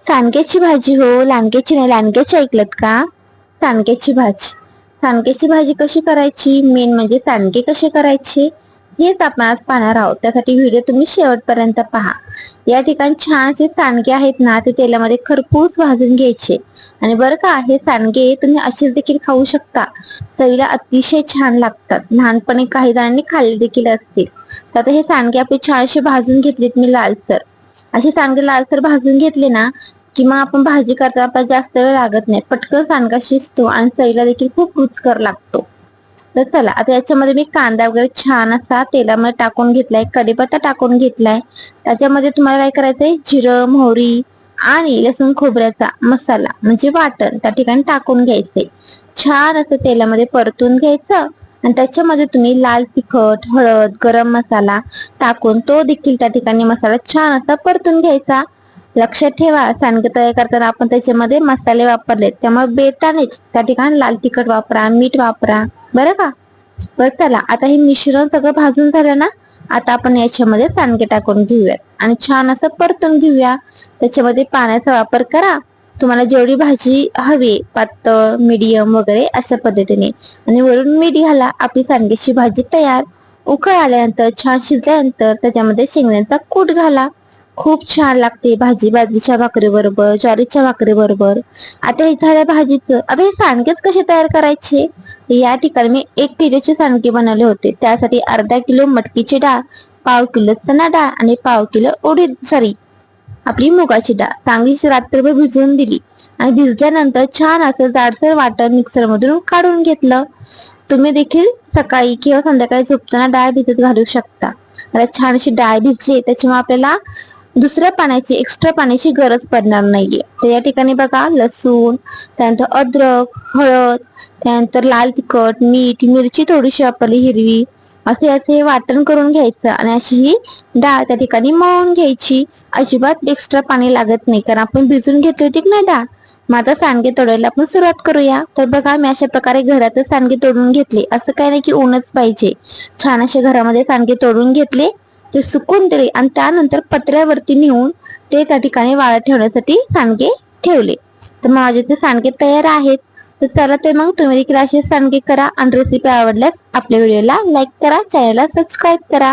सांडग्याची भाजी हो, लांडग्याची नाही, लांडग्याची ऐकलत का? सांडग्याची भाजी. सांडग्याची भाजी कशी करायची, मेन म्हणजे सांडगे कसे करायचे हेच आपण आज पाहणार आहोत. त्यासाठी व्हिडिओ तुम्ही शेवटपर्यंत पहा. या ठिकाणी छान असे सांडगे आहेत ना, ते तेलामध्ये खरपूस भाजून घ्यायचे. आणि बरं का, हे सांडगे तुम्ही असेच देखील खाऊ शकता. चवीला अतिशय छान लागतात. लहानपणी काही जणांनी खाल्ले देखील असतील. तर आता हे सांडगे आपले छान असे भाजून घेतलेत मी लालसर. असे सांडगे लालसर भाजून घेतले ना, किंवा आपण भाजी करता आपल्याला जास्त वेळ लागत नाही, पटकन सांडगा शिजतो आणि चवीला देखील खूप रुचकर लागतो. तर चला आता याच्यामध्ये मी कांदा वगैरे छान असा तेलामध्ये टाकून घेतलाय, कढीपत्ता टाकून घेतलाय. त्याच्यामध्ये तुम्हाला काय करायचंय, जिरं, मोहरी आणि लसूण खोबऱ्याचा मसाला म्हणजे वाटण त्या ठिकाणी टाकून घ्यायचे. छान असं तेलामध्ये परतून घ्यायचं आणि त्याच्यामध्ये तुम्ही लाल तिखट, हळद, गरम मसाला टाकून तो देखील त्या ठिकाणी मसाला छान असा परतून घ्यायचा. लक्षात ठेवा, सांडगे तयार करताना आपण त्याच्यामध्ये मसाले वापरलेत, त्यामुळे बेतानेच त्या ठिकाणी लाल तिखट वापरा, मीठ वापरा, बरं का? बरं चला, आता हे मिश्रण सगळं भाजून झालं ना, आता आपण याच्यामध्ये सांडगे टाकून घेऊयात आणि छान असं परतून घेऊया. त्याच्यामध्ये पाण्याचा वापर करा, तुम्हाला जेवढी भाजी हवी, पातळ, मीडियम वगैरे अशा पद्धतीने. आणि वरून मीठ घाला. आपली सांडग्याची भाजी तयार. उकळ आल्यानंतर, छान शिजल्यानंतर त्याच्यामध्ये शेंगदाण्याचा कूट घाला. खूप छान लागते भाजी, बाजरीच्या भाकरी बरोबर, ज्वारीच्या भाकरी बरोबर. आता हे झालं भाजीचं. आता हे सांडगेच कसे तयार करायचे, या ठिकाणी मी 1 किलोचे सांडगे बनवले होते. त्यासाठी अर्धा किलो मटकीची डाळ, पाव किलो चणा डाळ आणि पाव किलो आपली मुगाची डाळ चांगली रात्रभर भिजवून दिली. आणि भिजल्यानंतर छान असं जाडसर वाटण मिक्सर मधून काढून घेतलं. तुम्ही देखील सकाळी किंवा संध्याकाळी झोपताना डाळ भिजत घालू शकता. आता छान अशी डाळ भिजली, त्याच्यामुळे आपल्याला दुसऱ्या पाण्याची, एक्स्ट्रा पाण्याची गरज पडणार नाहीये. तर या ठिकाणी बघा, लसूण, त्यानंतर अद्रक, हळद, त्यानंतर लाल तिखट, मीठ, मिरची थोडीशी वापरली हिरवी, असे असे वाटण करून घ्यायचं आणि अशी ही डाळ त्या ठिकाणी मळून घ्यायची. अजिबात एक्स्ट्रा पाणी लागत नाही, कारण आपण भिजून घेतली होती की नाही डाळ. मग आता सांडगे तोडायला आपण सुरुवात करूया. तर बघा, मी अशा प्रकारे घरातच सांडगे तोडून घेतले. असं काही नाही की ऊनच पाहिजे. छान असे घरामध्ये सांडगे तोडून घेतले, ते सुकून दिले आणि त्यानंतर पत्र्यावरती नेऊन ते त्या ठिकाणी वाळत ठेवण्यासाठी सांडगे ठेवले. तर माझे ते सांडगे तयार आहेत. तर चला, ते मग तुम्ही देखील असे सांडगे करा आणि रेसिपी आवडल्यास आपल्या व्हिडिओला लाईक करा, चॅनलला सबस्क्राईब करा.